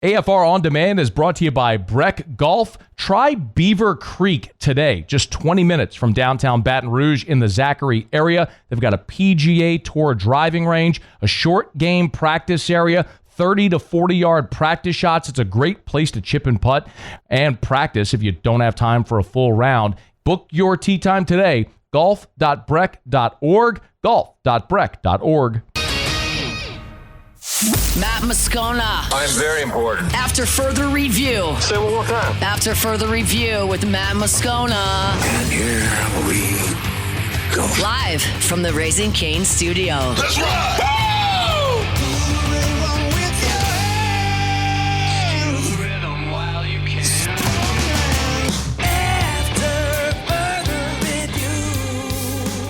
AFR On Demand is brought to you by Breck Golf. Try Beaver Creek today, just 20 minutes from downtown Baton Rouge in the Zachary area. They've got a PGA Tour driving range, a short game practice area, 30 to 40-yard practice shots. It's a great place to chip and putt and practice if you don't have time for a full round. Book your tee time today, golf.breck.org, golf.breck.org. Matt Moscona. I'm very important. After further review. Say it one more time. After further review with Matt Moscona. And here we go. Live from the Raising Cane studio. Let's ride!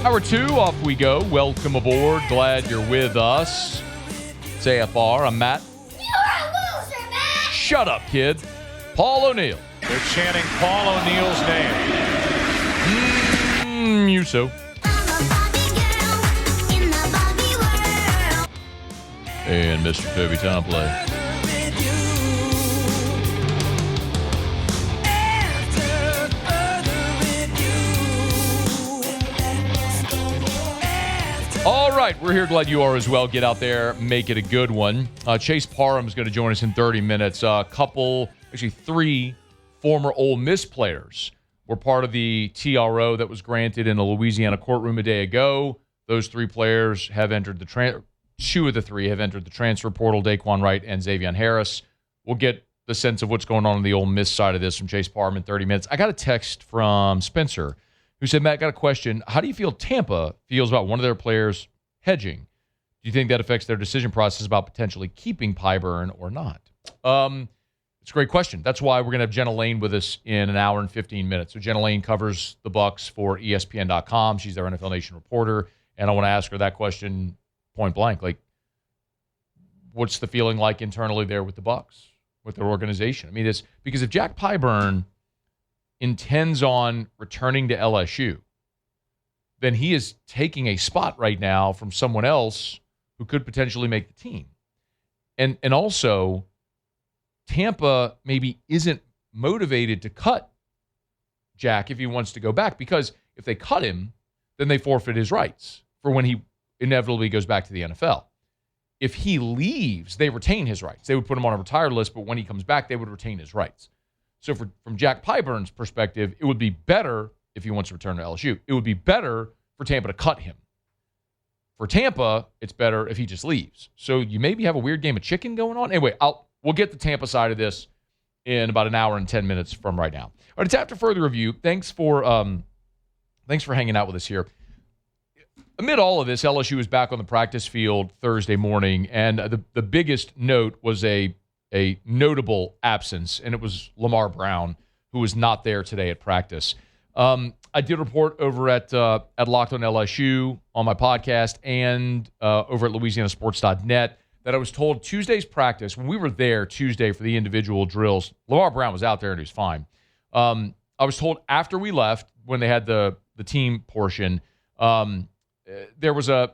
Hour 2, off we go. Welcome aboard. Glad you're with us. It's AFR. I'm Matt. You're a loser, Matt! Shut up, kid. Paul O'Neill. They're chanting Paul O'Neill's name. You so. I'm a Barbie girl in the Barbie world. And Mr. Toby Tomplay. All right, we're here. Glad you are as well. Get out there, make it a good one. Chase Parham is going to join us in 30 minutes. Three former Ole Miss players were part of the TRO that was granted in the Louisiana courtroom a day ago. Those three players have entered the two of the three have entered the transfer portal, Daquan Wright and Xavier Harris. We'll get the sense of what's going on the Ole Miss side of this from Chase Parham in 30 minutes. I got a text from Spencer who said, Matt, got a question. How do you feel Tampa feels about one of their players hedging? Do you think that affects their decision process about potentially keeping Pyburn or not? It's a great question. That's why we're going to have Jenna Lane with us in an hour and 15 minutes. So Jenna Lane covers the Bucs for ESPN.com. She's their NFL Nation reporter. And I want to ask her that question point blank. Like, what's the feeling like internally there with the Bucs, with their organization? I mean, it's because if Jack Pyburn intends on returning to LSU, then he is taking a spot right now from someone else who could potentially make the team. And also, Tampa maybe isn't motivated to cut Jack if he wants to go back, because if they cut him, then they forfeit his rights for when he inevitably goes back to the NFL. If he leaves, they retain his rights. They would put him on a retired list, but when he comes back, they would retain his rights. So from Jack Pyburn's perspective, it would be better if he wants to return to LSU. It would be better for Tampa to cut him. For Tampa, it's better if he just leaves. So you maybe have a weird game of chicken going on. Anyway, we'll get the Tampa side of this in about an hour and 10 minutes from right now. All right, it's after further review. Thanks for hanging out with us here. Amid all of this, LSU is back on the practice field Thursday morning, and the biggest note was a notable absence, and it was Lamar Brown, who was not there today at practice. I did report over at Locked on LSU on my podcast and over at LouisianaSports.net that I was told Tuesday's practice, when we were there Tuesday for the individual drills, Lamar Brown was out there and he was fine. I was told after we left, when they had the team portion, there was a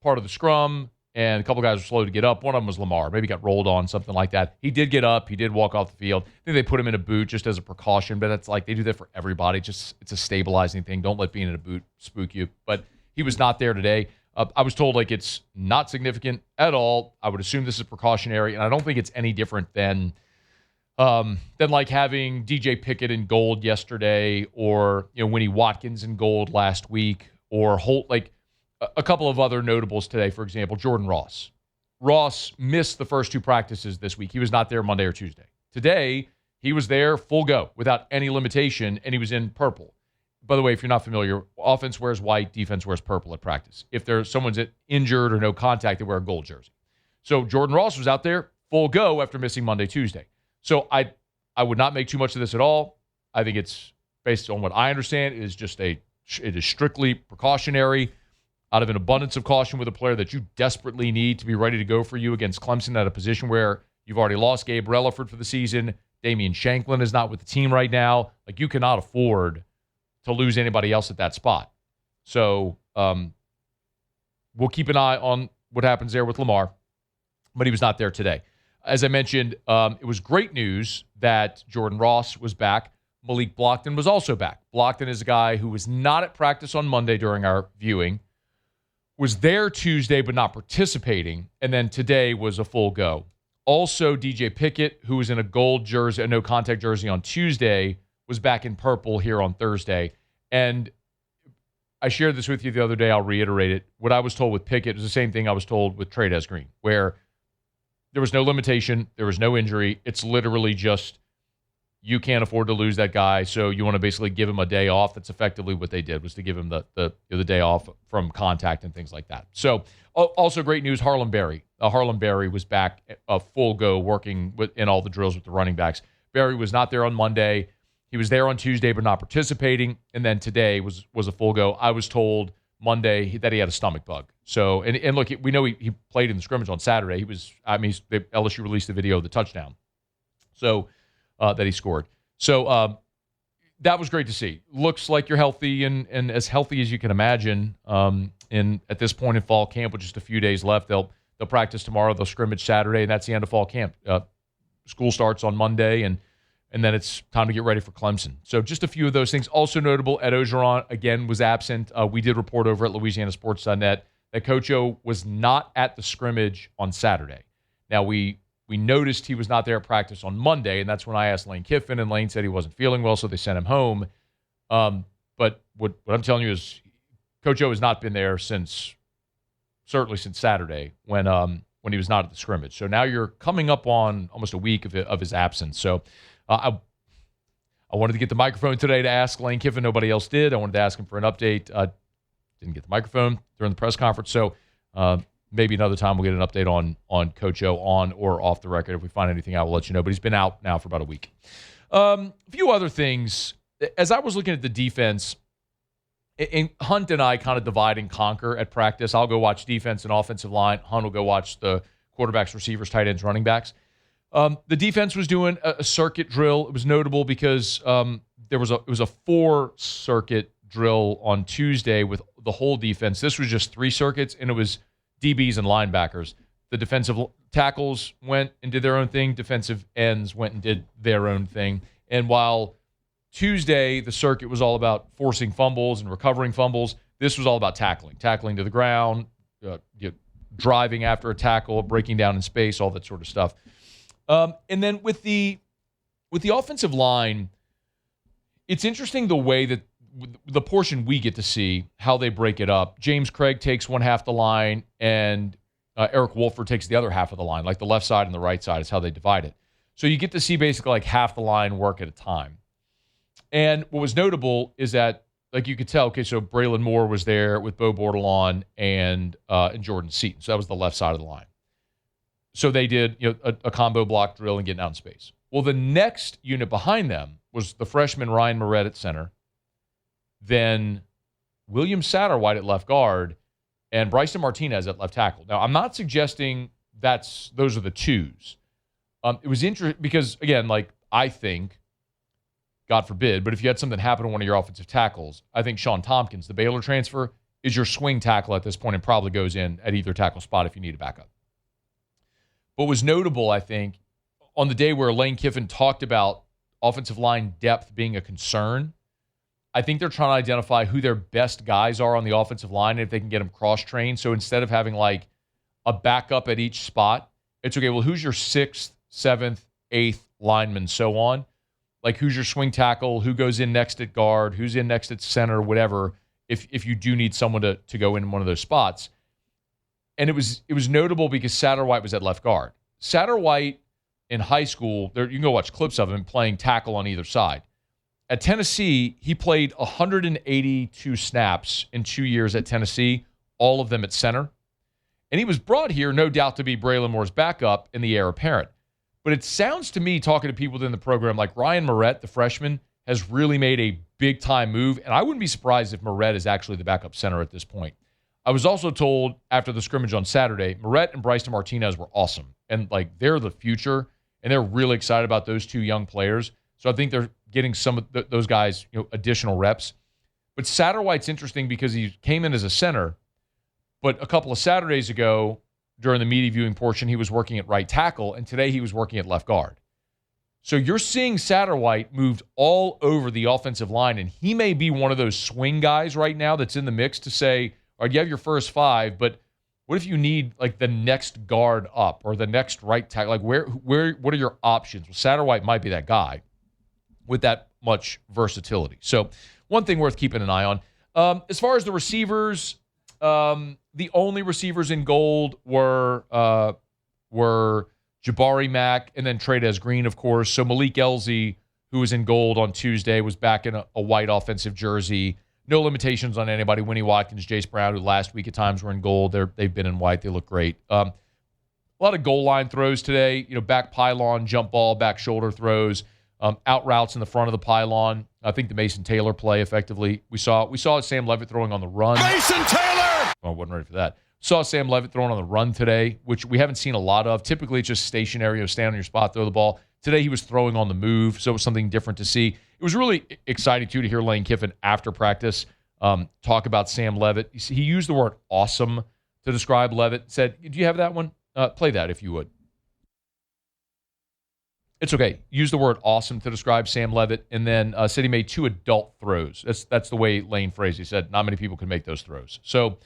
part of the scrum, and a couple guys were slow to get up. One of them was Lamar. Maybe got rolled on, something like that. He did get up. He did walk off the field. I think they put him in a boot just as a precaution, but that's like they do that for everybody. It's a stabilizing thing. Don't let being in a boot spook you. But he was not there today. I was told like it's not significant at all. I would assume this is precautionary, and I don't think it's any different than like having DJ Pickett in gold yesterday, or Winnie Watkins in gold last week, or Holt, like a couple of other notables today. For example, Jordan Ross. Ross missed the first two practices this week. He was not there Monday or Tuesday. Today, he was there full go without any limitation, and he was in purple. By the way, if you're not familiar, offense wears white, defense wears purple at practice. If someone's injured or no contact, they wear a gold jersey. So Jordan Ross was out there full go after missing Monday, Tuesday. So I would not make too much of this at all. I think it's, based on what I understand, it is strictly precautionary, out of an abundance of caution with a player that you desperately need to be ready to go for you against Clemson at a position where you've already lost Gabe Relaford for the season. Damian Shanklin is not with the team right now. Like, you cannot afford to lose anybody else at that spot. So we'll keep an eye on what happens there with Lamar, but he was not there today. as I mentioned, it was great news that Jordan Ross was back. Malik Blockton was also back. Blockton is a guy who was not at practice on Monday during our viewing, was there Tuesday but not participating, and then today was a full go. Also, DJ Pickett, who was in a gold jersey, a no-contact jersey on Tuesday, was back in purple here on Thursday. And I shared this with you the other day. I'll reiterate it. What I was told with Pickett was the same thing I was told with Trey Green, where there was no limitation, there was no injury. It's literally just you can't afford to lose that guy, so you want to basically give him a day off. That's effectively what they did, was to give him the day off from contact and things like that. So also great news, Harlem Berry. Harlem Berry was back a full go working in all the drills with the running backs. Berry was not there on Monday. He was there on Tuesday but not participating, and then today was a full go. I was told Monday that he had a stomach bug. So, and look, we know he played in the scrimmage on Saturday. LSU released the video of the touchdown. So, that he scored. So that was great to see. Looks like you're healthy and as healthy as you can imagine. At this point in fall camp, with just a few days left, they'll practice tomorrow. They'll scrimmage Saturday, and that's the end of fall camp. School starts on Monday, and then it's time to get ready for Clemson. So just a few of those things. Also notable, Ed Ogeron again was absent. We did report over at LouisianaSports.net that Coach O was not at the scrimmage on Saturday. Now we noticed he was not there at practice on Monday, and that's when I asked Lane Kiffin, and Lane said he wasn't feeling well, so they sent him home. But what I'm telling you is Coach O has not been there certainly since Saturday when he was not at the scrimmage. So now you're coming up on almost a week of his absence. So I wanted to get the microphone today to ask Lane Kiffin. Nobody else did. I wanted to ask him for an update. Didn't get the microphone during the press conference. So maybe another time we'll get an update on Coach O on or off the record. If we find anything out, we'll let you know. But he's been out now for about a week. A few other things. As I was looking at the defense, and Hunt and I kind of divide and conquer at practice. I'll go watch defense and offensive line. Hunt will go watch the quarterbacks, receivers, tight ends, running backs. The defense was doing a circuit drill. It was notable because it was a 4-circuit drill on Tuesday with the whole defense. This was just 3 circuits, and it was DBs and linebackers. The defensive tackles went and did their own thing. Defensive ends went and did their own thing. And while Tuesday the circuit was all about forcing fumbles and recovering fumbles, this was all about tackling to the ground, driving after a tackle, breaking down in space, all that sort of stuff. And then with the offensive line, it's interesting the way that the portion we get to see, how they break it up. James Craig takes one half the line, and Eric Wolford takes the other half of the line, like the left side and the right side is how they divide it. So you get to see basically like half the line work at a time. And what was notable is that, like you could tell, okay, so Braylon Moore was there with Bo Bordelon and Jordan Seaton. So that was the left side of the line. So they did a combo block drill and getting out in space. Well, the next unit behind them was the freshman Ryan Moret at center, then William Satterwhite at left guard, and Bryson Martinez at left tackle. Now, I'm not suggesting those are the twos. It was interesting because, again, like I think, God forbid, but if you had something happen to one of your offensive tackles, I think Sean Tompkins, the Baylor transfer, is your swing tackle at this point and probably goes in at either tackle spot if you need a backup. What was notable, I think, on the day where Lane Kiffin talked about offensive line depth being a concern, I think they're trying to identify who their best guys are on the offensive line and if they can get them cross-trained. So instead of having like a backup at each spot, it's okay, well, who's your 6th, 7th, 8th lineman, so on? Like who's your swing tackle, who goes in next at guard, who's in next at center, whatever, if you do need someone to go in one of those spots. And it was notable because Satterwhite was at left guard. Satterwhite in high school, you can go watch clips of him playing tackle on either side. At Tennessee, he played 182 snaps in 2 years at Tennessee, all of them at center. And he was brought here, no doubt, to be Braylon Moore's backup in the heir apparent. But it sounds to me, talking to people within the program, like Ryan Moret, the freshman, has really made a big-time move. And I wouldn't be surprised if Moret is actually the backup center at this point. I was also told after the scrimmage on Saturday, Moret and Bryson Martinez were awesome. And, like, they're the future, and they're really excited about those two young players. So I think they're getting some of those guys additional reps. But Satterwhite's interesting because he came in as a center, but a couple of Saturdays ago, during the media viewing portion, he was working at right tackle, and today he was working at left guard. So you're seeing Satterwhite moved all over the offensive line, and he may be one of those swing guys right now that's in the mix to say, all right, you have your first five, but what if you need like the next guard up or the next right tackle? Like what are your options? Well, Satterwhite might be that guy with that much versatility. So one thing worth keeping an eye on. As far as the receivers, the only receivers in gold were Jabari Mack and then Trey'Dez Green, of course. So Malik Elzy, who was in gold on Tuesday, was back in a white offensive jersey. No limitations on anybody. Winnie Watkins, Jace Brown, who last week at times were in gold. They've been in white. They look great. A lot of goal line throws today. Back pylon, jump ball, back shoulder throws, out routes in the front of the pylon. I think the Mason Taylor play effectively. We saw Sam Levitt throwing on the run. Mason Taylor! Oh, I wasn't ready for that. Saw Sam Levitt throwing on the run today, which we haven't seen a lot of. Typically, it's just stationary, stand on your spot, throw the ball. Today, he was throwing on the move, so it was something different to see. It was really exciting, too, to hear Lane Kiffin after practice talk about Sam Levitt. He used the word awesome to describe Levitt. Said, do you have that one? Play that if you would. It's okay. Use the word awesome to describe Sam Levitt, and then said he made 2 adult throws. That's the way Lane phrased it. He said not many people can make those throws. So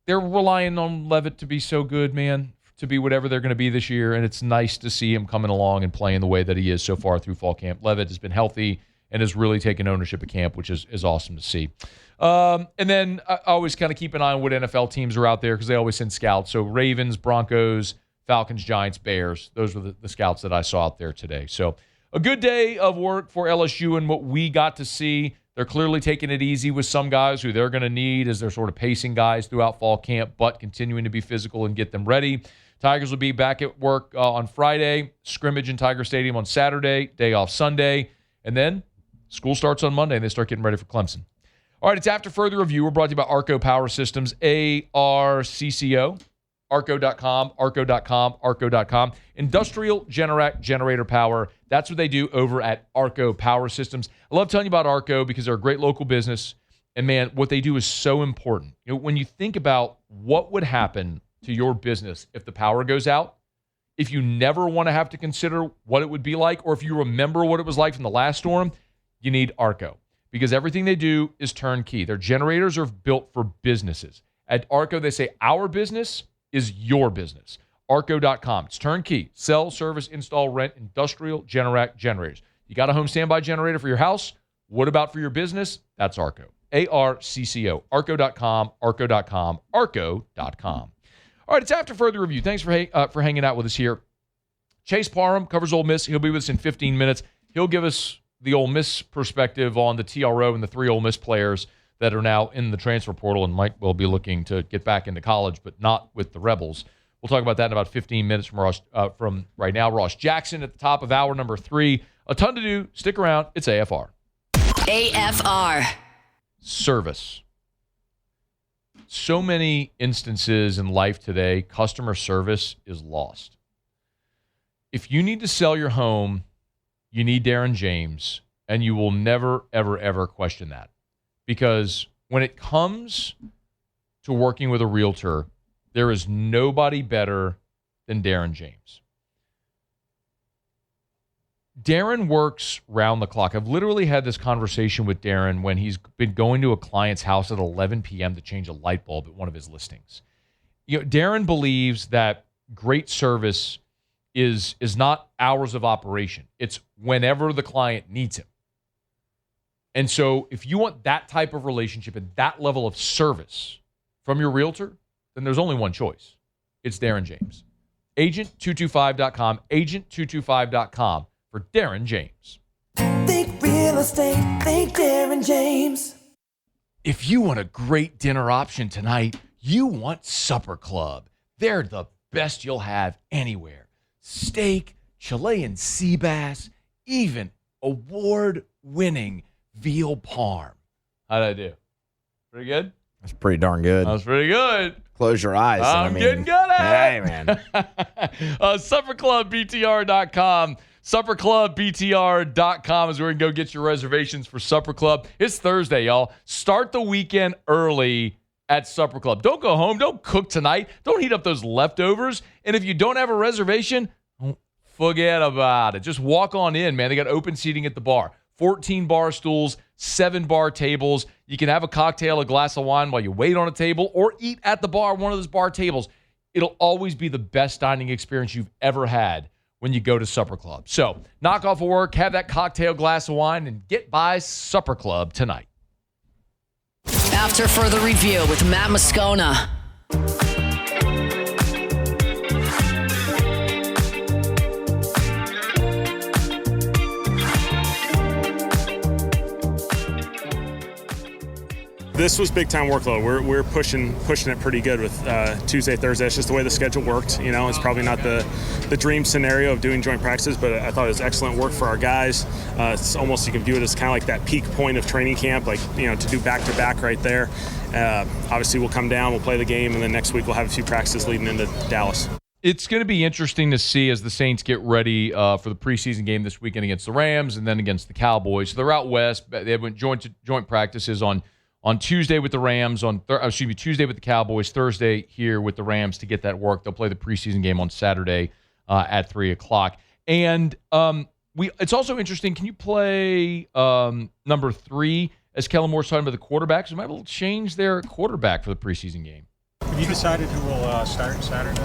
they're relying on Levitt to be so good, man, to be whatever they're going to be this year, and it's nice to see him coming along and playing the way that he is so far through fall camp. Levitt has been healthy and has really taken ownership of camp, which is awesome to see. And then I always kind of keep an eye on what NFL teams are out there because they always send scouts. So Ravens, Broncos, Falcons, Giants, Bears. Those were the scouts that I saw out there today. So a good day of work for LSU and what we got to see. They're clearly taking it easy with some guys who they're going to need as they're sort of pacing guys throughout fall camp, but continuing to be physical and get them ready. Tigers will be back at work on Friday, scrimmage in Tiger Stadium on Saturday, day off Sunday, and then school starts on Monday and they start getting ready for Clemson. All right, it's After Further Review. We're brought to you by Arco Power Systems, ARCCO. Arco.com, Arco.com, Arco.com. Industrial generator power. That's what they do over at Arco Power Systems. I love telling you about Arco because they're a great local business. And, man, what they do is so important. When you think about what would happen to your business if the power goes out, if you never want to have to consider what it would be like, or if you remember what it was like from the last storm, you need Arco because everything they do is turnkey. Their generators are built for businesses. At Arco, they say our business is your business. Arco.com. It's turnkey. Sell, service, install, rent, industrial generators. You got a home standby generator for your house? What about for your business? That's Arco. ARCCO. Arco.com, Arco.com, Arco.com. All right, it's After Further Review. Thanks for hanging out with us here. Chase Parham covers Ole Miss. He'll be with us in 15 minutes. He'll give us the Ole Miss perspective on the TRO and the 3 Ole Miss players that are now in the transfer portal and might well be looking to get back into college, but not with the Rebels. We'll talk about that in about 15 minutes from right now. Ross Jackson at the top of hour number 3. A ton to do. Stick around. It's AFR. AFR. Service. So many instances in life today, customer service is lost. If you need to sell your home, you need Darren James, and you will never, ever, ever question that. Because when it comes to working with a realtor, there is nobody better than Darren James. Darren works round the clock. I've literally had this conversation with Darren when he's been going to a client's house at 11 p.m. to change a light bulb at one of his listings. Darren believes that great service is not hours of operation. It's whenever the client needs him. And so if you want that type of relationship and that level of service from your realtor, then there's only one choice. It's Darren James. Agent225.com, agent225.com for Darren James. Think real estate, think Darren James. If you want a great dinner option tonight, you want Supper Club. They're the best you'll have anywhere. Steak, Chilean sea bass, even award-winning veal parm. How'd I do? Pretty good? That's pretty darn good. That was pretty good. Close your eyes. I'm getting good at it. Hey, man. SupperClubBTR.com. SupperClubBTR.com is where you can go get your reservations for Supper Club. It's Thursday, y'all. Start the weekend early at Supper Club. Don't go home. Don't cook tonight. Don't heat up those leftovers. And if you don't have a reservation, forget about it. Just walk on in, man. They got open seating at the bar. 14 bar stools, 7 bar tables. You can have a cocktail, a glass of wine while you wait on a table, or eat at the bar, one of those bar tables. It'll always be the best dining experience you've ever had when you go to Supper Club. So knock off of work, have that cocktail, glass of wine, and get by Supper Club tonight. After further review with Matt Moscona. This was big time workload. We're pushing it pretty good with Tuesday, Thursday. It's just the way the schedule worked. You know, it's probably not the dream scenario of doing joint practices, but I thought it was excellent work for our guys. It's almost, you can view it as kind of like that peak point of training camp, like, you know, to do back to back right there. Obviously, we'll come down, we'll play the game, and then next week we'll have a few practices leading into Dallas. It's going to be interesting to see as the Saints get ready for the preseason game this weekend against the Rams and then against the Cowboys. So they're out west. They went joint practices on Tuesday with the Rams, Tuesday with the Cowboys, Thursday here with the Rams to get that work. They'll play the preseason game on Saturday at 3 o'clock. And it's also interesting, can you play number 3, as Kellen Moore's talking about the quarterbacks? We might have change their quarterback for the preseason game. Have you decided who will start Saturday?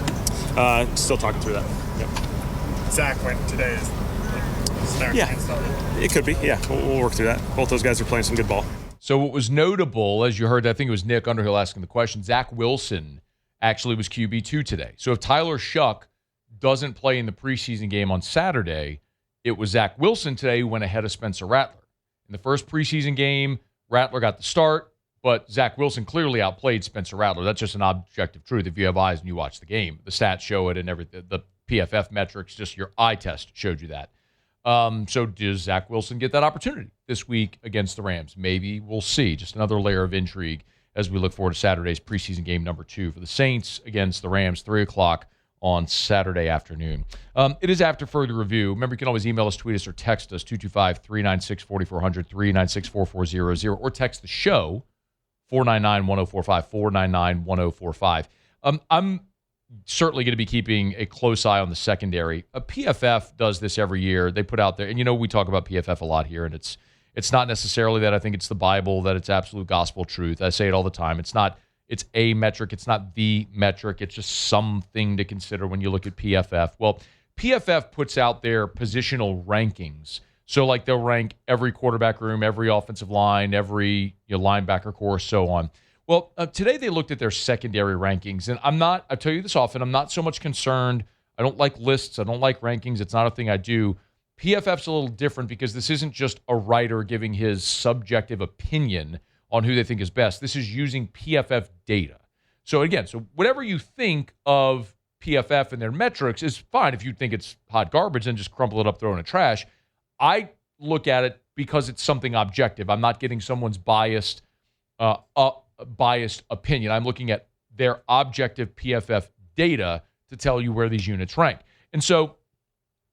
Still talking through that. Yep. Zach went today. Yeah, it could be. Yeah, we'll work through that. Both those guys are playing some good ball. So what was notable, as you heard, I think it was Nick Underhill asking the question, Zach Wilson actually was QB2 today. So if Tyler Shuck doesn't play in the preseason game on Saturday, it was Zach Wilson today who went ahead of Spencer Rattler. In the first preseason game, Rattler got the start, but Zach Wilson clearly outplayed Spencer Rattler. That's just an objective truth if you have eyes and you watch the game. The stats show it and everything. The PFF metrics, just your eye test showed you that. So does Zach Wilson get that opportunity this week against the Rams? Maybe. We'll see. Just another layer of intrigue as we look forward to Saturday's preseason game number 2 for the Saints against the Rams, 3 o'clock on Saturday afternoon. It is after further review. Remember, you can always email us, tweet us, or text us, 225-396-4400, 396-4400, or text the show, 499-1045, 499-1045. I'm certainly going to be keeping a close eye on the secondary. PFF does this every year. They put out there, and you know we talk about PFF a lot here, and it's not necessarily that I think it's the Bible, that it's absolute gospel truth. I say it all the time. It's a metric. It's not the metric. It's just something to consider when you look at PFF. Well, PFF puts out their positional rankings. So like they'll rank every quarterback room, every offensive line, every linebacker core, so on. Well, today they looked at their secondary rankings, and I tell you this often, I'm not so much concerned. I don't like lists. I don't like rankings. It's not a thing I do. PFF's a little different because this isn't just a writer giving his subjective opinion on who they think is best. This is using PFF data. So again, whatever you think of PFF and their metrics is fine. If you think it's hot garbage, then just crumple it up, throw it in the trash. I look at it because it's something objective. I'm not getting someone's biased opinion. I'm looking at their objective PFF data to tell you where these units rank. And so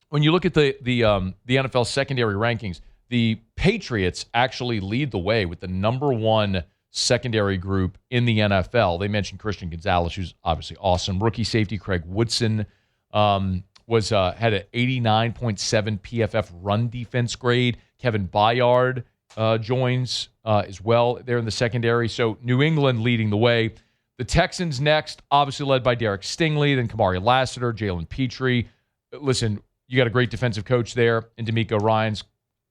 when you look at the NFL secondary rankings, the Patriots actually lead the way with the number 1 secondary group in the NFL. They mentioned Christian Gonzalez, who's obviously awesome. Rookie safety Craig Woodson had an 89.7 PFF run defense grade. Kevin Byard joins as well there in the secondary. So New England leading the way. The Texans next, obviously led by Derek Stingley, then Kamari Lassiter, Jalen Petrie. Listen, you got a great defensive coach there in D'Amico Ryans.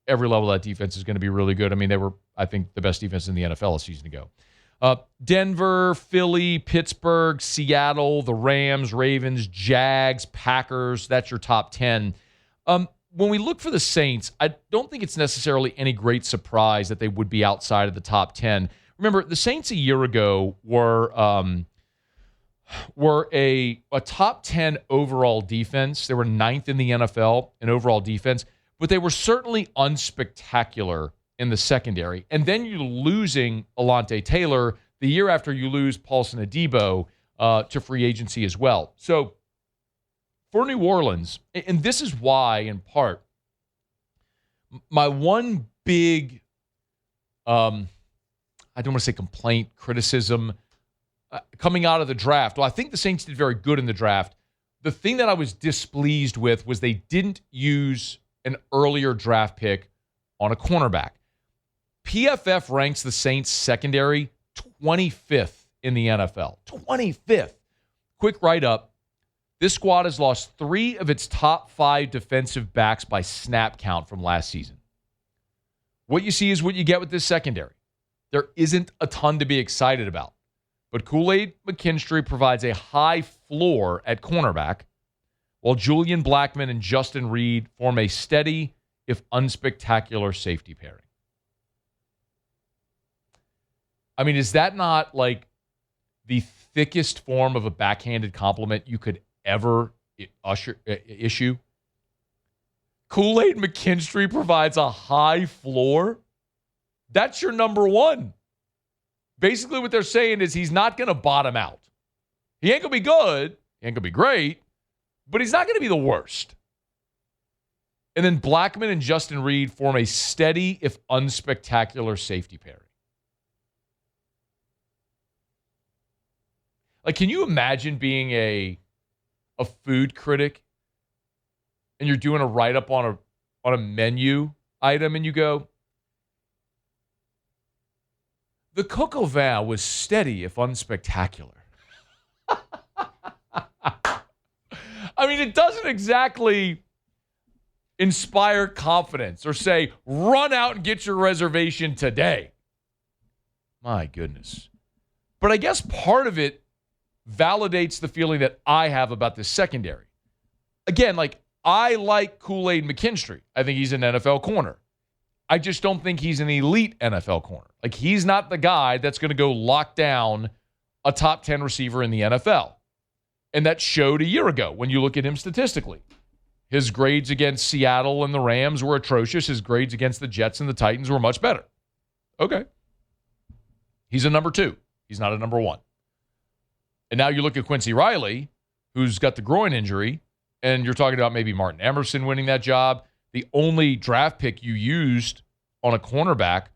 Every level of that defense is going to be really good. I mean, they were, I think, the best defense in the NFL a season ago. Denver, Philly, Pittsburgh, Seattle, the Rams, Ravens, Jags, Packers. That's your top 10. When we look for the Saints, I don't think it's necessarily any great surprise that they would be outside of the top 10. Remember, the Saints a year ago were a top 10 overall defense. They were 9th in the NFL in overall defense, but they were certainly unspectacular in the secondary. And then you're losing Alontae Taylor the year after you lose Paulson Adebo to free agency as well. So for New Orleans, and this is why, in part, my one big, I don't want to say complaint, criticism coming out of the draft. Well, I think the Saints did very good in the draft. The thing that I was displeased with was they didn't use an earlier draft pick on a cornerback. PFF ranks the Saints secondary 25th in the NFL. 25th. Quick write-up. This squad has lost 3 of its top 5 defensive backs by snap count from last season. What you see is what you get with this secondary. There isn't a ton to be excited about. But Kool-Aid McKinstry provides a high floor at cornerback, while Julian Blackmon and Justin Reed form a steady, if unspectacular, safety pairing. I mean, is that not like the thickest form of a backhanded compliment you could ever issue? Kool-Aid McKinstry provides a high floor? That's your number one. Basically what they're saying is he's not going to bottom out. He ain't going to be good. He ain't going to be great. But he's not going to be the worst. And then Blackmon and Justin Reed form a steady, if unspectacular, safety pairing. Like, can you imagine being a food critic and you're doing a write-up on a menu item and you go, the coq au vin was steady, if unspectacular. I mean, it doesn't exactly inspire confidence or say, run out and get your reservation today. My goodness. But I guess part of it validates the feeling that I have about this secondary. Again, like, I like Kool-Aid McKinstry. I think he's an NFL corner. I just don't think he's an elite NFL corner. Like, he's not the guy that's going to go lock down a top 10 receiver in the NFL. And that showed a year ago when you look at him statistically. His grades against Seattle and the Rams were atrocious. His grades against the Jets and the Titans were much better. Okay. He's a number 2. He's not a number 1. And now you look at Quincy Riley, who's got the groin injury, and you're talking about maybe Martin Emerson winning that job. The only draft pick you used on a cornerback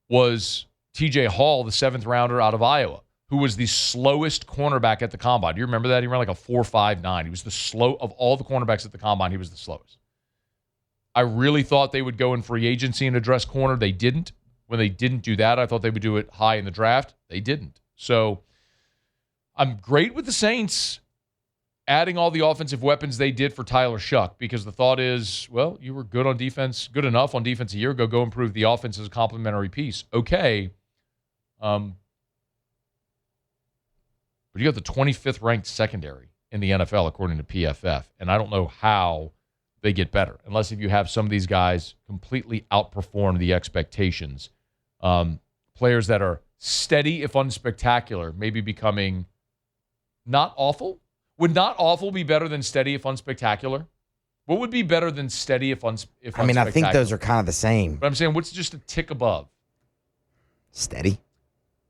was TJ Hall, the 7th rounder out of Iowa, who was the slowest cornerback at the combine. Do you remember that? He ran like a 4.59. He was the slow of all the cornerbacks at the combine. He was the slowest. I really thought they would go in free agency and address corner. They didn't. When they didn't do that, I thought they would do it high in the draft. They didn't. So I'm great with the Saints adding all the offensive weapons they did for Tyler Shuck, because the thought is, well, you were good on defense, good enough on defense a year ago. Go improve the offense as a complementary piece. Okay. But you got the 25th ranked secondary in the NFL, according to PFF. And I don't know how they get better, unless if you have some of these guys completely outperform the expectations. Players that are steady, if unspectacular, maybe becoming not awful. Would not awful be better than steady if unspectacular? What would be better than steady if unspectacular? I mean, I think those are kind of the same. But I'm saying, what's just a tick above? Steady.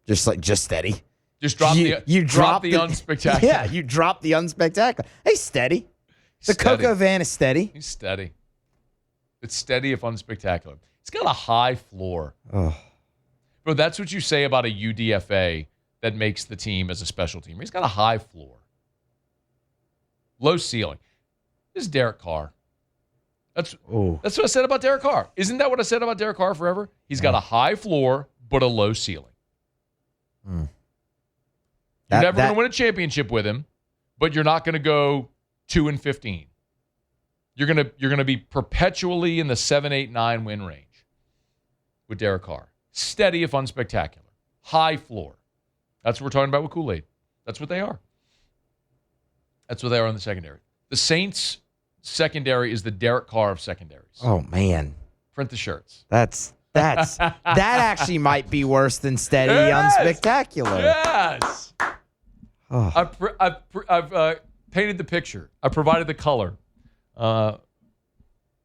Just steady. Just drop you drop the unspectacular. Yeah, you drop the unspectacular. Hey, steady. The Coco Van is steady. He's steady. It's steady if unspectacular. It's got a high floor. Oh. Bro, that's what you say about a UDFA that makes the team as a special team. He's got a high floor. Low ceiling. This is Derek Carr. That's what I said about Derek Carr. Isn't that what I said about Derek Carr forever? He's got a high floor, but a low ceiling. You're never going to win a championship with him, but you're not going to go 2-15. You're going to be perpetually in the 7, 8, 9 win range with Derek Carr. Steady if unspectacular. High floor. That's what we're talking about with Kool-Aid. That's what they are. That's what they are in the secondary. The Saints secondary is the Derek Carr of secondaries. Oh, man. Print the shirts. That actually might be worse than steady, unspectacular. Yes. Oh. I've painted the picture. I provided the color for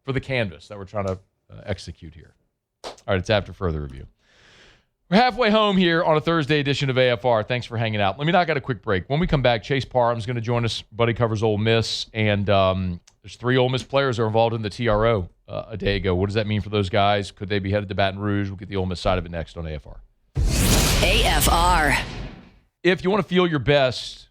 the canvas that we're trying to execute here. All right, it's after further review. We're halfway home here on a Thursday edition of AFR. Thanks for hanging out. Let me knock out a quick break. When we come back, Chase Parham is going to join us. Buddy covers Ole Miss, and there's 3 Ole Miss players that are involved in the TRO a day ago. What does that mean for those guys? Could they be headed to Baton Rouge? We'll get the Ole Miss side of it next on AFR. AFR. if you want to feel your best,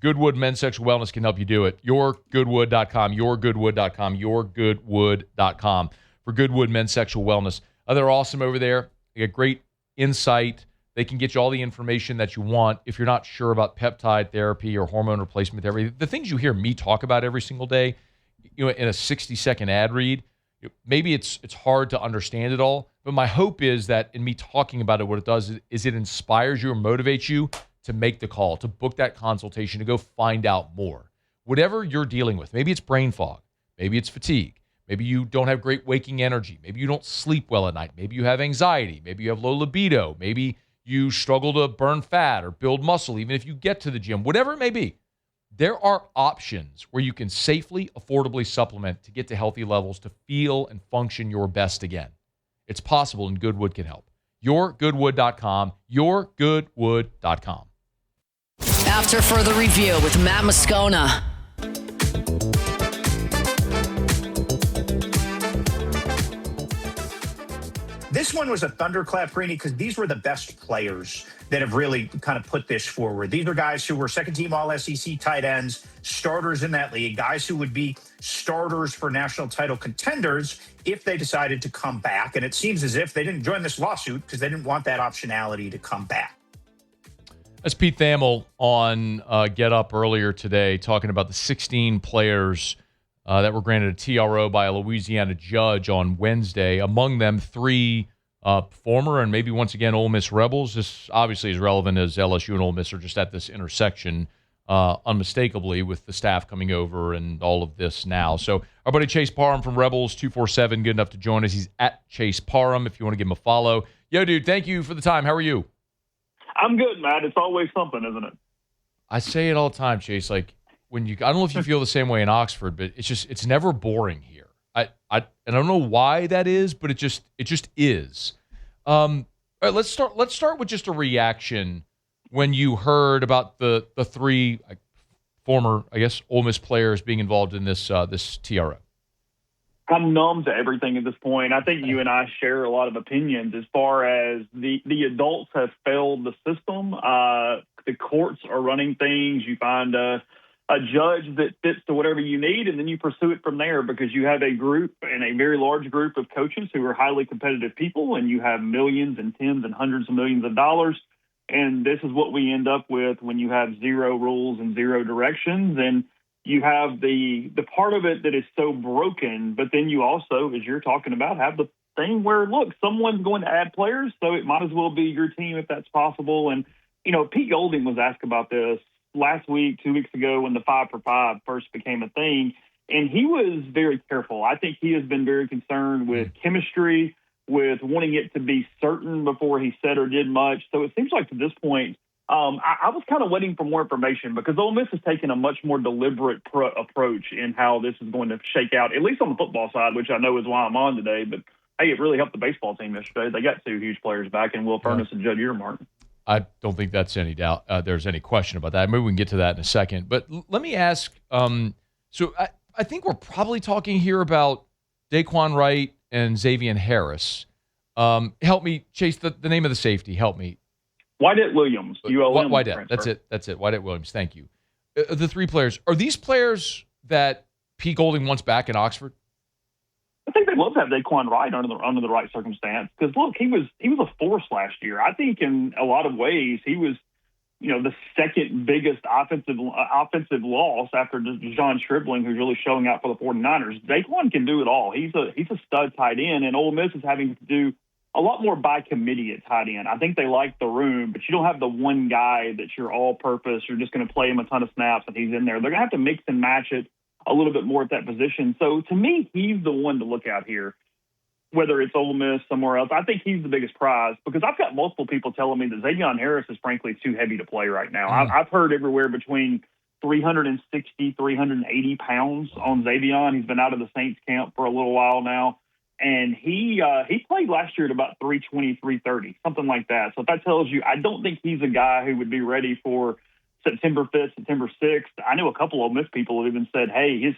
Goodwood Men's Sexual Wellness can help you do it. YourGoodwood.com, YourGoodwood.com, YourGoodwood.com for Goodwood Men's Sexual Wellness. They're awesome over there. They get great insight. They can get you all the information that you want. If you're not sure about peptide therapy or hormone replacement therapy, the things you hear me talk about every single day, in a 60-second ad read, maybe it's hard to understand it all. But my hope is that in me talking about it, what it does is it inspires you or motivates you to make the call, to book that consultation, to go find out more. Whatever you're dealing with, maybe it's brain fog, maybe it's fatigue, maybe you don't have great waking energy, maybe you don't sleep well at night, maybe you have anxiety, maybe you have low libido, maybe you struggle to burn fat or build muscle, even if you get to the gym, whatever it may be. There are options where you can safely, affordably supplement to get to healthy levels to feel and function your best again. It's possible, and Goodwood can help. YourGoodwood.com, YourGoodwood.com. After further review with Matt Moscona. This one was a thunderclap, Greeny, because these were the best players that have really kind of put this forward. These are guys who were second-team All-SEC tight ends, starters in that league, guys who would be starters for national title contenders if they decided to come back. And it seems as if they didn't join this lawsuit because they didn't want that optionality to come back. That's Pete Thamel on Get Up earlier today talking about the 16 players that were granted a TRO by a Louisiana judge on Wednesday. Among them, 3 former and maybe once again Ole Miss Rebels. This obviously is relevant as LSU and Ole Miss are just at this intersection unmistakably with the staff coming over and all of this now. So our buddy Chase Parham from Rebels 247, good enough to join us. He's at Chase Parham if you want to give him a follow. Yo, dude, thank you for the time. How are you? I'm good, Matt. It's always something, isn't it? I say it all the time, Chase. Like I don't know if you feel the same way in Oxford, but it's never boring here. And I don't know why that is, but it just is. All right, let's start with just a reaction when you heard about the 3 former, I guess, Ole Miss players being involved in this TRO. I'm numb to everything at this point. I think you and I share a lot of opinions as far as the adults have failed the system. The courts are running things. You find a judge that fits to whatever you need, and then you pursue it from there because you have a group and a very large group of coaches who are highly competitive people, and you have millions and tens and hundreds of millions of dollars. And this is what we end up with when you have 0 rules and 0 directions. And you have the part of it that is so broken, but then you also, as you're talking about, have the thing where, look, someone's going to add players, so it might as well be your team if that's possible. And, Pete Golding was asked about this last week, 2 weeks ago, when the 5 for 5 first became a thing, and he was very careful. I think he has been very concerned with chemistry, with wanting it to be certain before he said or did much. So it seems like to this point, I was kind of waiting for more information because Ole Miss has taken a much more deliberate approach in how this is going to shake out, at least on the football side, which I know is why I'm on today. But, hey, it really helped the baseball team yesterday. They got 2 huge players back in Will Furnace and Judd Earmark. I don't think that's any doubt. There's any question about that. Maybe we can get to that in a second. But let me ask, so I think we're probably talking here about Daquan Wright and Xavier Harris. Help me, Chase, the name of the safety. Help me. Wyatt Williams. Wyatt. That's it. Wyatt Williams. Thank you. The 3 players. Are these players that Pete Golding wants back in Oxford? I think they'd love to have Daquan Wright under the right circumstance because, look, he was a force last year. I think in a lot of ways he was, the second biggest offensive loss after John Stribling, who's really showing out for the 49ers. Daquan can do it all. He's a stud tight end, and Ole Miss is having to do a lot more by committee at tight end. I think they like the room, but you don't have the one guy that's your all-purpose. You're just going to play him a ton of snaps and he's in there. They're going to have to mix and match it a little bit more at that position. So to me, he's the one to look out here, whether it's Ole Miss, somewhere else. I think he's the biggest prize because I've got multiple people telling me that Xavier Harris is frankly too heavy to play right now. I've heard everywhere between 360, 380 pounds on Xavier. He's been out of the Saints camp for a little while now. And he played last year at about 320, 330, something like that. So if that tells you, I don't think he's a guy who would be ready for September 5th, September 6th. I know a couple of Ole Miss people have even said, hey,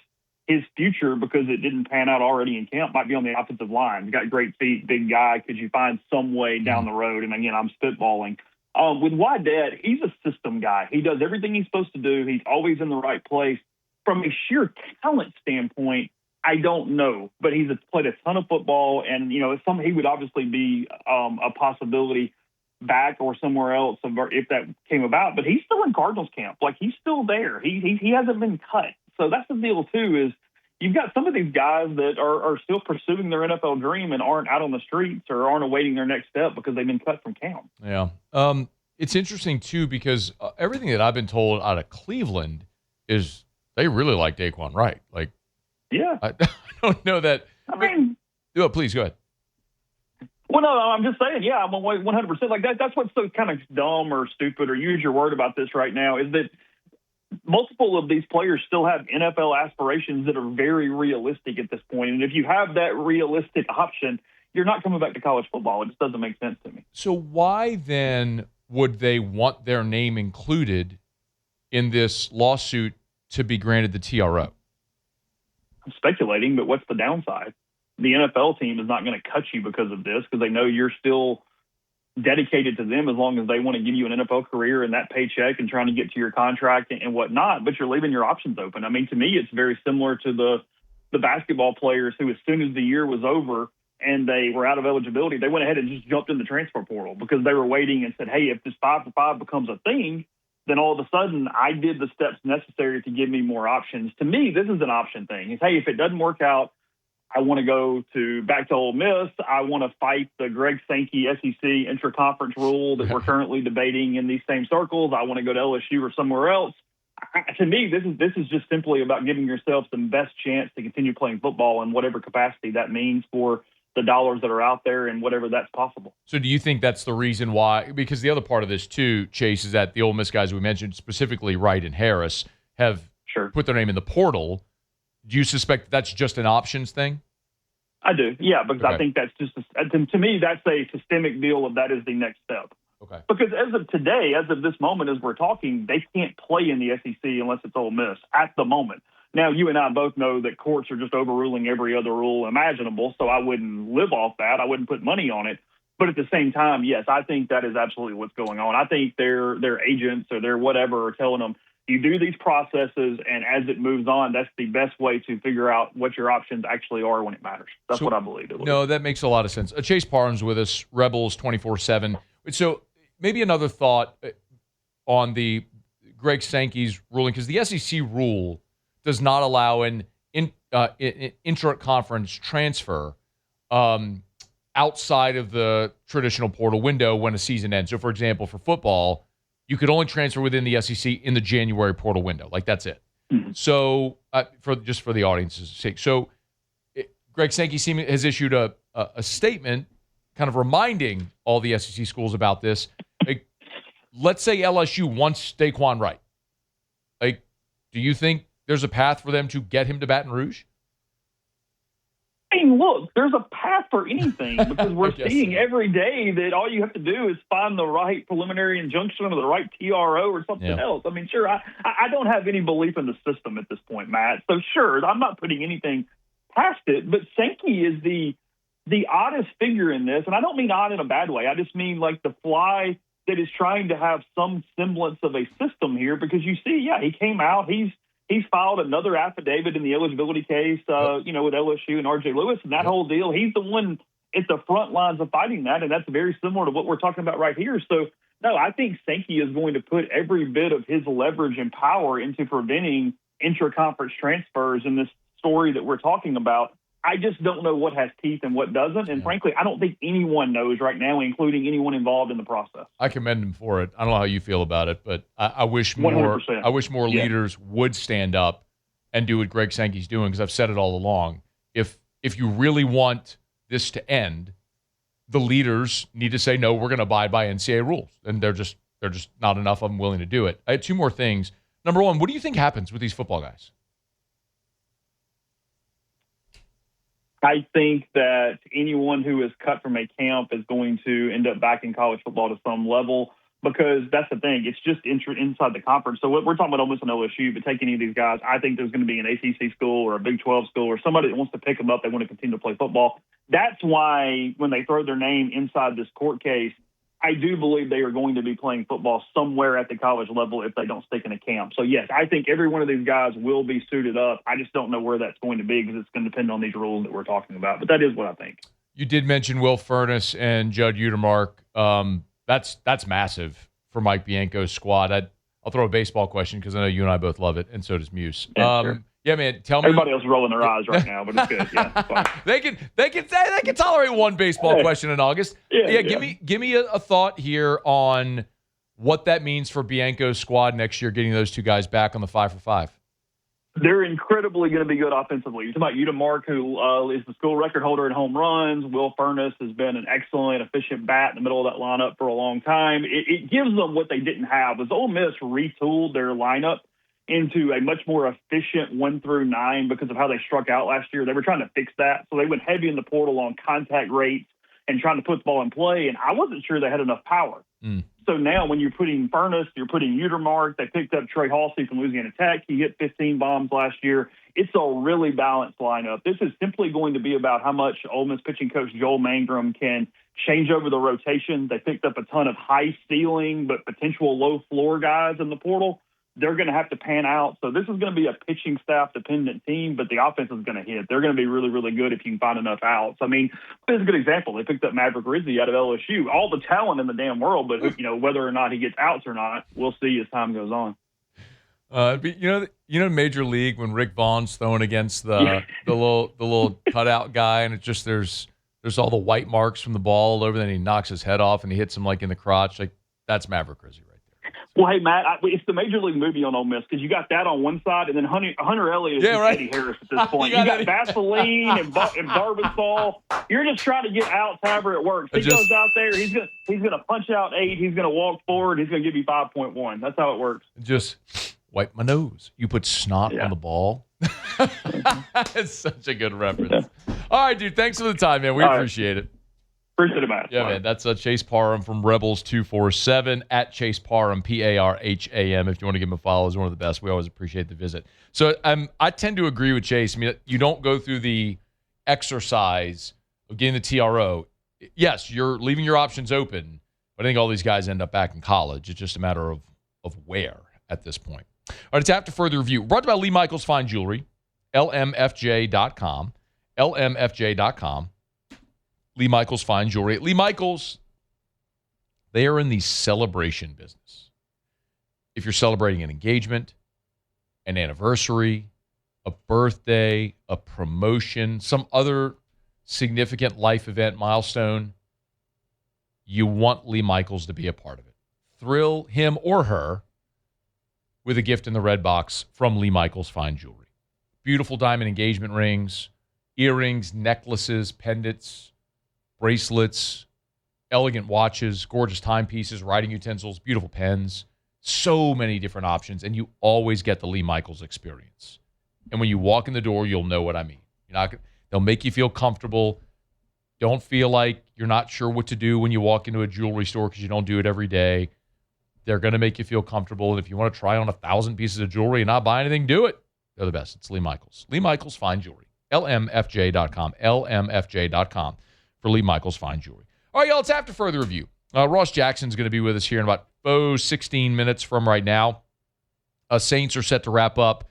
his future, because it didn't pan out already in camp, might be on the offensive line. He's got great feet, big guy. Could you find some way down the road? And again, I'm spitballing. With Waddett, he's a system guy. He does everything he's supposed to do. He's always in the right place. From a sheer talent standpoint, I don't know, but he's played a ton of football, and he would obviously be a possibility back or somewhere else if that came about. But he's still in Cardinals camp, like he's still there. He hasn't been cut, so that's the deal too. Is you've got some of these guys that are still pursuing their NFL dream and aren't out on the streets or aren't awaiting their next step because they've been cut from camp. Yeah, it's interesting too because everything that I've been told out of Cleveland is they really like Daquan Wright, like. Yeah. I don't know that. Oh, please go ahead. Well, no, I'm just saying, yeah, I'm 100%. Like that's what's so kind of dumb or stupid or use your word about this right now is that multiple of these players still have NFL aspirations that are very realistic at this point. And if you have that realistic option, you're not coming back to college football. It just doesn't make sense to me. So why then would they want their name included in this lawsuit to be granted the TRO? Speculating, but what's the downside? The NFL team is not going to cut you because of this because they know you're still dedicated to them as long as they want to give you an NFL career and that paycheck and trying to get to your contract and whatnot, but you're leaving your options open. I mean, to me, it's very similar to the basketball players who, as soon as the year was over and they were out of eligibility, they went ahead and just jumped in the transfer portal because they were waiting and said, hey, if this 5-for-5 becomes a thing, then all of a sudden I did the steps necessary to give me more options. To me, this is an option thing. It's, hey, if it doesn't work out, I want to go back to Ole Miss. I want to fight the Greg Sankey SEC intra-conference rule that we're currently debating in these same circles. I want to go to LSU or somewhere else. To me, this is just simply about giving yourself the best chance to continue playing football in whatever capacity that means for the dollars that are out there and whatever that's possible. So do you think that's the reason why? Because the other part of this too, Chase, is that the Ole Miss guys we mentioned, specifically Wright and Harris, have put their name in the portal. Do you suspect that's just an options thing? I do, yeah, because I think that's just, to me, that's a systemic deal of that is the next step. Okay. Because as of today, as of this moment, as we're talking, they can't play in the SEC unless it's Ole Miss at the moment. Now, you and I both know that courts are just overruling every other rule imaginable, so I wouldn't live off that. I wouldn't put money on it. But at the same time, yes, I think that is absolutely what's going on. I think their agents or their whatever are telling them, you do these processes, and as it moves on, that's the best way to figure out what your options actually are when it matters. That's what I believe. No, that makes a lot of sense. Chase Parham's with us, Rebels 24/7. So maybe another thought on the Greg Sankey's ruling, because the SEC rule does not allow an intra-conference transfer outside of the traditional portal window when a season ends. So, for example, for football, you could only transfer within the SEC in the January portal window. Like, that's it. Mm-hmm. So, for the audience's sake. So, Greg Sankey has issued a statement kind of reminding all the SEC schools about this. Like, let's say LSU wants Daquan Wright. Like, do you think there's a path for them to get him to Baton Rouge? I mean, look, there's a path for anything because we're seeing every day that all you have to do is find the right preliminary injunction or the right TRO or something else. I mean, sure, I don't have any belief in the system at this point, Matt. So, sure, I'm not putting anything past it. But Sankey is the oddest figure in this. And I don't mean odd in a bad way. I just mean like the fly that is trying to have some semblance of a system here because you see, he came out. He's filed another affidavit in the eligibility case, with LSU and R.J. Lewis and that whole deal. He's the one at the front lines of fighting that, and that's very similar to what we're talking about right here. So, no, I think Sankey is going to put every bit of his leverage and power into preventing intra-conference transfers in this story that we're talking about. I just don't know what has teeth and what doesn't. And frankly, I don't think anyone knows right now, including anyone involved in the process. I commend him for it. I don't know how you feel about it, but I wish more 100%. I wish more leaders would stand up and do what Greg Sankey's doing, because I've said it all along. If you really want this to end, the leaders need to say, no, we're going to abide by NCAA rules. And they're just not enough of them willing to do it. I had two more things. Number one, what do you think happens with these football guys? I think that anyone who is cut from a camp is going to end up back in college football to some level, because that's the thing. It's just inside the conference. So we're talking about Ole Miss and LSU, but take any of these guys, I think there's going to be an ACC school or a Big 12 school or somebody that wants to pick them up. They want to continue to play football. That's why when they throw their name inside this court case, I do believe they are going to be playing football somewhere at the college level if they don't stick in a camp. So, yes, I think every one of these guys will be suited up. I just don't know where that's going to be because it's going to depend on these rules that we're talking about. But that is what I think. You did mention Will Furness and Judd Utermark. That's massive for Mike Bianco's squad. I'll throw a baseball question because I know you and I both love it, and so does Muse. Sure. Yeah, man. Tell me. Everybody else is rolling their eyes right now, but it's good. Yeah, it's fine. They can tolerate one baseball question in August. Yeah. Give me a thought here on what that means for Bianco's squad next year, getting those two guys back on the 5-for-5. They're incredibly going to be good offensively. You're talking about Utermark, who is the school record holder in home runs. Will Furness has been an excellent, efficient bat in the middle of that lineup for a long time. It gives them what they didn't have. Was Ole Miss retooled their lineup into a much more efficient 1 through 9 because of how they struck out last year. They were trying to fix that. So they went heavy in the portal on contact rates and trying to put the ball in play. And I wasn't sure they had enough power. So now when you're putting Furness, you're putting Utermark. They picked up Trey Halsey from Louisiana Tech. He hit 15 bombs last year. It's a really balanced lineup. This is simply going to be about how much Ole Miss pitching coach Joel Mangrum can change over the rotation. They picked up a ton of high ceiling but potential low floor guys in the portal. They're going to have to pan out. So this is going to be a pitching staff dependent team, but the offense is going to hit. They're going to be really, really good if you can find enough outs. I mean, it's a good example. They picked up Maverick Rizzi out of LSU. All the talent in the damn world, but whether or not he gets outs or not, we'll see as time goes on. Major League when Rick Vaughn's throwing against the little cutout guy, and it's just there's all the white marks from the ball all over. Then he knocks his head off and he hits him like in the crotch. Like that's Maverick Rizzi. Well, hey, Matt, it's the Major League movie on Ole Miss because you got that on one side, and then Hunter Elliott is Eddie Harris at this point. you got Vaseline and Barbasol. You're just trying to get outs however it works. He goes out there, he's gonna punch out 8. He's gonna walk forward. He's gonna give you 5.1. That's how it works. Just wipe my nose. You put snot on the ball. It's such a good reference. All right, dude. Thanks for the time, man. We appreciate it. Appreciate it, Matt. Yeah, man. That's Chase Parham from Rebels 247 at Chase Parham, Parham. If you want to give him a follow, he's one of the best. We always appreciate the visit. So I tend to agree with Chase. I mean, you don't go through the exercise of getting the TRO. Yes, you're leaving your options open, but I think all these guys end up back in college. It's just a matter of where at this point. All right, it's after further review. Brought to you by Lee Michaels Fine Jewelry, lmfj.com, lmfj.com. Lee Michaels Fine Jewelry. At Lee Michaels, they are in the celebration business. If you're celebrating an engagement, an anniversary, a birthday, a promotion, some other significant life event milestone, you want Lee Michaels to be a part of it. Thrill him or her with a gift in the red box from Lee Michaels Fine Jewelry. Beautiful diamond engagement rings, earrings, necklaces, pendants, bracelets, elegant watches, gorgeous timepieces, writing utensils, beautiful pens, so many different options, and you always get the Lee Michaels experience. And when you walk in the door, you'll know what I mean. They'll make you feel comfortable. Don't feel like you're not sure what to do when you walk into a jewelry store because you don't do it every day. They're going to make you feel comfortable, and if you want to try on 1,000 pieces of jewelry and not buy anything, do it. They're the best. It's Lee Michaels. Lee Michaels Fine Jewelry. lmfj.com. lmfj.com. for Lee Michaels Fine Jewelry. All right, y'all, it's after further review. Ross Jackson's going to be with us here in about 16 minutes from right now. Saints are set to wrap up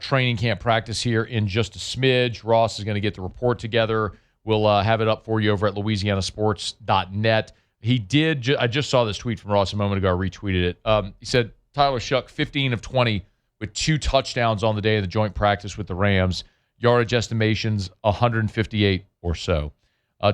training camp practice here in just a smidge. Ross is going to get the report together. We'll have it up for you over at louisianasports.net. I just saw this tweet from Ross a moment ago. I retweeted it. He said, Tyler Shuck, 15 of 20 with 2 touchdowns on the day of the joint practice with the Rams. Yardage estimations, 158 or so.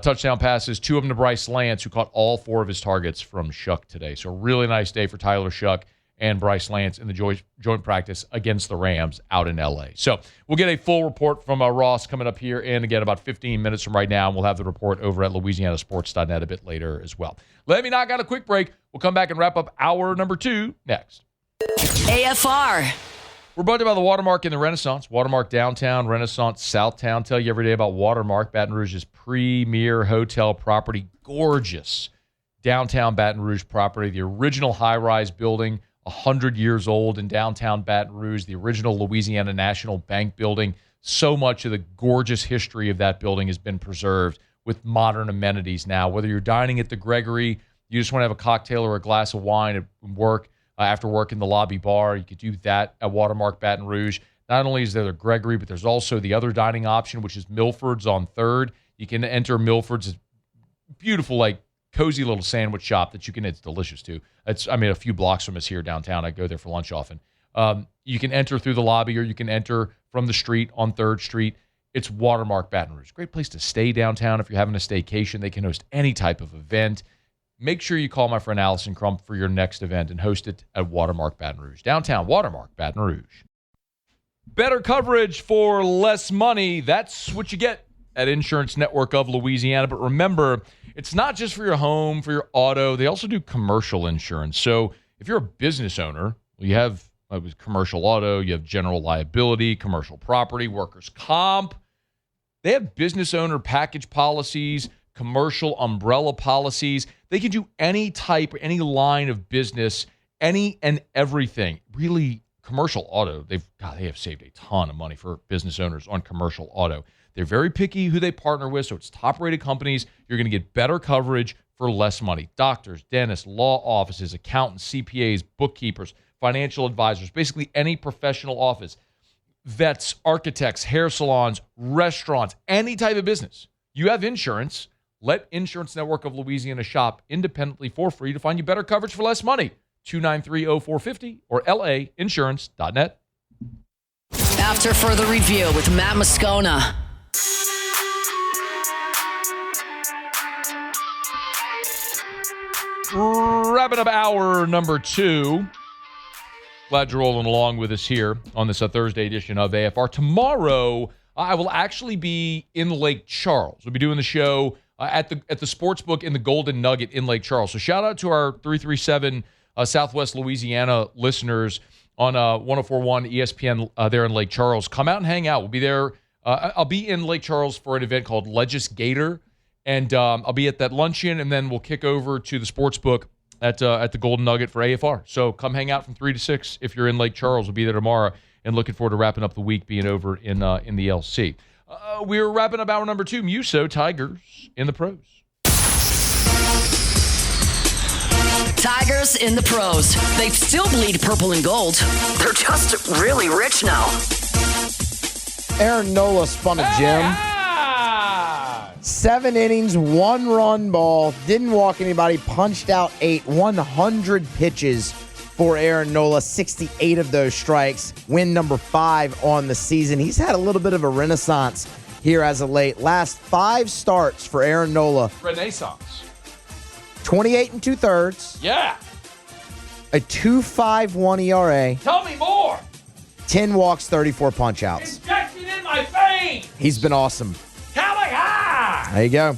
Touchdown passes, 2 of them to Bryce Lance, who caught all 4 of his targets from Shuck today. So a really nice day for Tyler Shuck and Bryce Lance in the joint practice against the Rams out in L.A. So we'll get a full report from Ross coming up here in, again, about 15 minutes from right now, and we'll have the report over at louisianasports.net a bit later as well. Let me knock out a quick break. We'll come back and wrap up hour number 2 next. AFR. We're brought to you by the Watermark in the Renaissance. Watermark Downtown, Renaissance, Southtown. Tell you every day about Watermark, Baton Rouge's premier hotel property. Gorgeous downtown Baton Rouge property. The original high-rise building, 100 years old in downtown Baton Rouge. The original Louisiana National Bank building. So much of the gorgeous history of that building has been preserved with modern amenities now. Whether you're dining at the Gregory You just want to have a cocktail or a glass of wine at work, after work in the lobby bar. You could do that at Watermark Baton Rouge. Not only is there the Gregory, but there's also the other dining option, which is Milford's on 3rd. You can enter Milford's. Beautiful, like, cozy little sandwich shop that you can, it's delicious too. It's, a few blocks from us here downtown. I go there for lunch often. You can enter through the lobby, or you can enter from the street on 3rd Street. It's Watermark Baton Rouge. Great place to stay downtown if you're having a staycation. They can host any type of event. Make sure you call my friend Allison Crump for your next event and host it at Watermark Baton Rouge. Downtown Watermark Baton Rouge. Better coverage for less money. That's what you get at Insurance Network of Louisiana. But remember, it's not just for your home, for your auto. They also do commercial insurance. So if you're a business owner, you have commercial auto, you have general liability, commercial property, workers' comp. They have business owner package policies, commercial umbrella policies. They can do any type, any line of business, any and everything. Really, commercial auto, they have saved a ton of money for business owners on commercial auto. They're very picky who they partner with, so it's top-rated companies. You're going to get better coverage for less money. Doctors, dentists, law offices, accountants, CPAs, bookkeepers, financial advisors, basically any professional office. Vets, architects, hair salons, restaurants, any type of business. You have insurance. Let Insurance Network of Louisiana shop independently for free to find you better coverage for less money. 293-0450 or lainsurance.net. After further review with Matt Moscona. Wrapping up hour number 2. Glad you're rolling along with us here on this Thursday edition of AFR. Tomorrow, I will actually be in Lake Charles. We'll be doing the show at the Sportsbook in the Golden Nugget in Lake Charles. So shout out to our 337 Southwest Louisiana listeners on 104.1 ESPN there in Lake Charles. Come out and hang out. We'll be there. I'll be in Lake Charles for an event called Legislator, and I'll be at that luncheon, and then we'll kick over to the Sportsbook at the Golden Nugget for AFR. So come hang out from 3 to 6 if you're in Lake Charles. We'll be there tomorrow, and looking forward to wrapping up the week being over in the LC. We're wrapping up hour number 2. Muso Tigers in the pros. Tigers in the pros. They still bleed purple and gold. They're just really rich now. Aaron Nola spun a gem. 7 innings, 1 run ball, didn't walk anybody, punched out 8, 100 pitches for Aaron Nola, 68 of those strikes, win number 5 on the season. He's had a little bit of a renaissance here as of late. Last 5 starts for Aaron Nola. Renaissance. 28 2/3. Yeah. A 2.51 ERA. Tell me more. 10 walks, 34 punch-outs. Injected in my veins. He's been awesome. Cali high. There you go.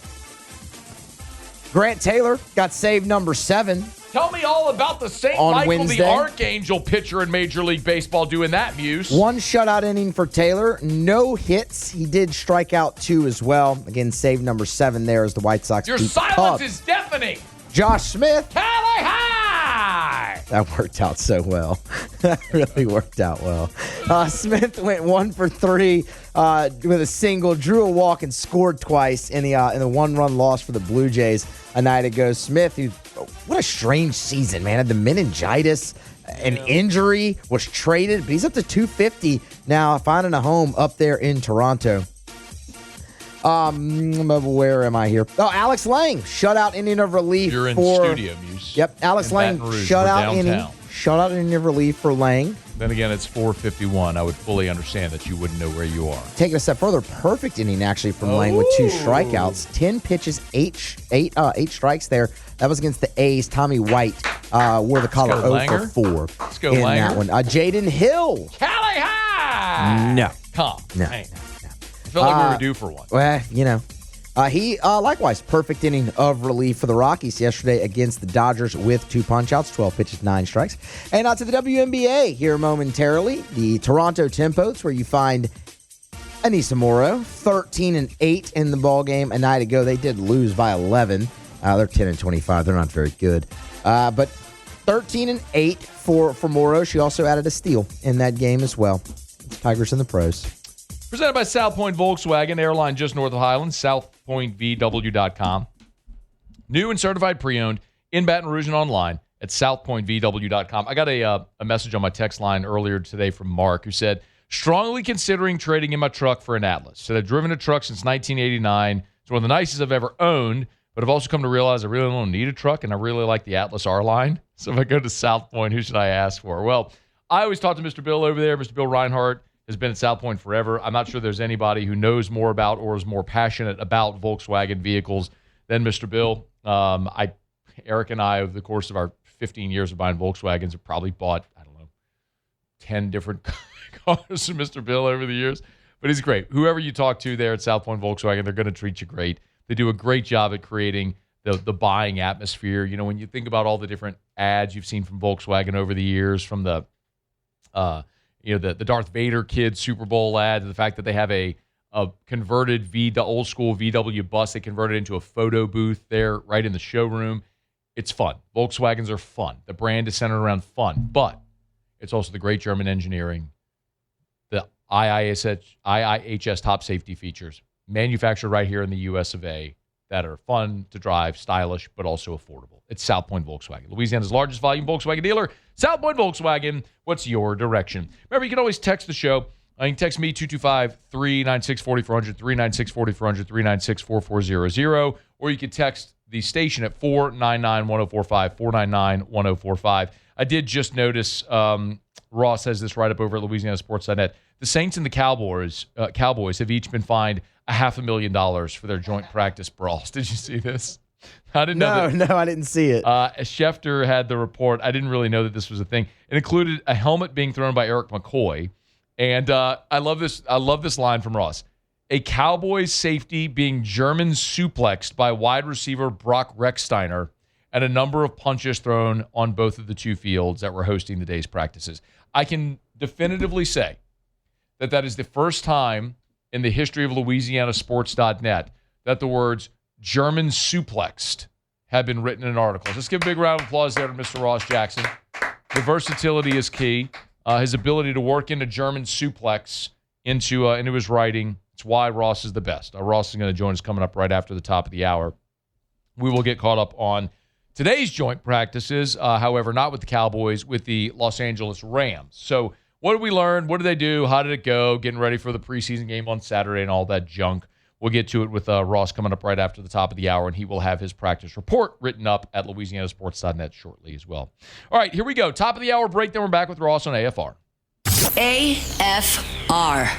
Grant Taylor got save number 7. Tell me all about the St. On Michael Wednesday. the Archangel pitcher in Major League Baseball doing that, Muse. 1 shutout inning for Taylor. No hits. He did strike out 2 as well. Again, save number 7 there as the White Sox Your beat the silence Cubs. is deafening. Josh Smith. Cali high. That worked out so well. That really worked out well. Smith went 1 for 3 with a single, drew a walk, and scored twice in the 1-run loss for the Blue Jays a night ago. Smith, what a strange season, man. Had the meningitis, an injury, was traded, but he's up to 250 now, finding a home up there in Toronto. Where am I here? Oh, Alex Lang, shutout inning of relief. You're in for studio, Muse. Yep, Alex Lang, shutout inning of relief for Lang. Then again, it's 4:51. I would fully understand that you wouldn't know where you are. Take it a step further, perfect inning actually from Lang with 2 strikeouts, 10 pitches, 8 strikes there. That was against the A's. Tommy White wore the collar 0 for 4 Let's go, in Langer. that one. Jaden Hill. Cali high. No. Come. No. Hey. I felt like we were due for one. Well, he likewise perfect inning of relief for the Rockies yesterday against the Dodgers with 2 punch-outs, 12 pitches, 9 strikes. And to the WNBA here momentarily. The Toronto Tempos, where you find Anissa Morrow, 13-8 in the ballgame a night ago. They did lose by 11. They're 10-25. They're not very good. But 13-8 for Morrow. She also added a steal in that game as well. Tigers in the pros. Presented by South Point Volkswagen, airline just north of Highland, southpointvw.com. New and certified pre-owned in Baton Rouge and online at southpointvw.com. I got a message on my text line earlier today from Mark who said, strongly considering trading in my truck for an Atlas. Said I've driven a truck since 1989. It's one of the nicest I've ever owned, but I've also come to realize I really don't need a truck, and I really like the Atlas R-Line. So if I go to South Point, who should I ask for? Well, I always talk to Mr. Bill over there. Mr. Bill Reinhardt has been at South Point forever. I'm not sure there's anybody who knows more about or is more passionate about Volkswagen vehicles than Mr. Bill. Eric and I, over the course of our 15 years of buying Volkswagens, have probably bought, 10 different cars from Mr. Bill over the years. But he's great. Whoever you talk to there at South Point Volkswagen, they're going to treat you great. They do a great job at creating the buying atmosphere. You know, when you think about all the different ads you've seen from Volkswagen over the years, from the Darth Vader kid Super Bowl ad, to the fact that they have a converted old school VW bus, they converted into a photo booth there right in the showroom. It's fun. Volkswagens are fun. The brand is centered around fun, but it's also the great German engineering, the IIHS top safety features, manufactured right here in the US of A, that are fun to drive, stylish, but also affordable. It's South Point Volkswagen, Louisiana's largest volume Volkswagen dealer. South Point Volkswagen, what's your direction? Remember, you can always text the show. You can text me, 225-396-4400, 396-4400, 396-4400, or you can text the station at 499-1045, 499-1045. I did just notice, Ross has this right up over at LouisianaSports.net. The Saints and the Cowboys have each been fined $500,000 for their joint practice brawls. Did you see this? I didn't know. No, I didn't see it. Schefter had the report. I didn't really know that this was a thing. It included a helmet being thrown by Eric McCoy. And I love this. I love this line from Ross. A Cowboys safety being German suplexed by wide receiver Brock Rechsteiner, and a number of punches thrown on both of the two fields that were hosting the day's practices. I can definitively say that is the first time in the history of LouisianaSports.net that the words German suplexed have been written in articles. Let's give a big round of applause there to Mr. Ross Jackson. The versatility is key. His ability to work into German suplex into his writing. It's why Ross is the best. Ross is going to join us coming up right after the top of the hour. We will get caught up on today's joint practices, however, not with the Cowboys, with the Los Angeles Rams. So what did we learn? What did they do? How did it go? Getting ready for the preseason game on Saturday and all that junk. We'll get to it with Ross coming up right after the top of the hour, and he will have his practice report written up at LouisianaSports.net shortly as well. All right, here we go. Top of the hour break, then we're back with Ross on AFR. AFR.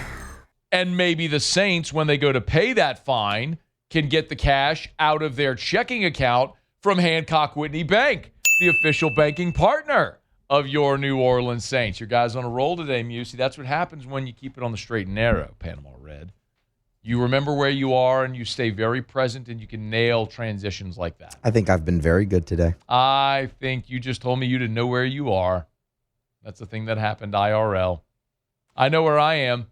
And maybe the Saints, when they go to pay that fine, can get the cash out of their checking account from Hancock Whitney Bank, the official banking partner of your New Orleans Saints. Your guys on a roll today, Musey. That's what happens when you keep it on the straight and narrow, Panama Red. You remember where you are, and you stay very present, and you can nail transitions like that. I think I've been very good today. I think you just told me you didn't know where you are. That's the thing that happened, IRL. I know where I am.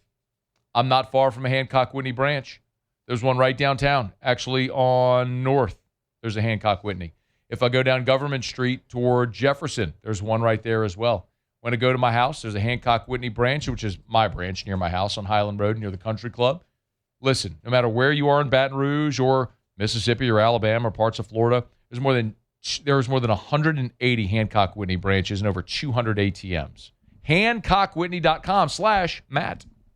I'm not far from a Hancock Whitney branch. There's one right downtown, actually on North. There's a Hancock Whitney. If I go down Government Street toward Jefferson, there's one right there as well. When I go to my house, there's a Hancock Whitney branch, which is my branch near my house on Highland Road near the Country Club. Listen, no matter where you are in Baton Rouge or Mississippi or Alabama or parts of Florida, there's more than 180 Hancock Whitney branches and over 200 ATMs. HancockWhitney.com/Matt.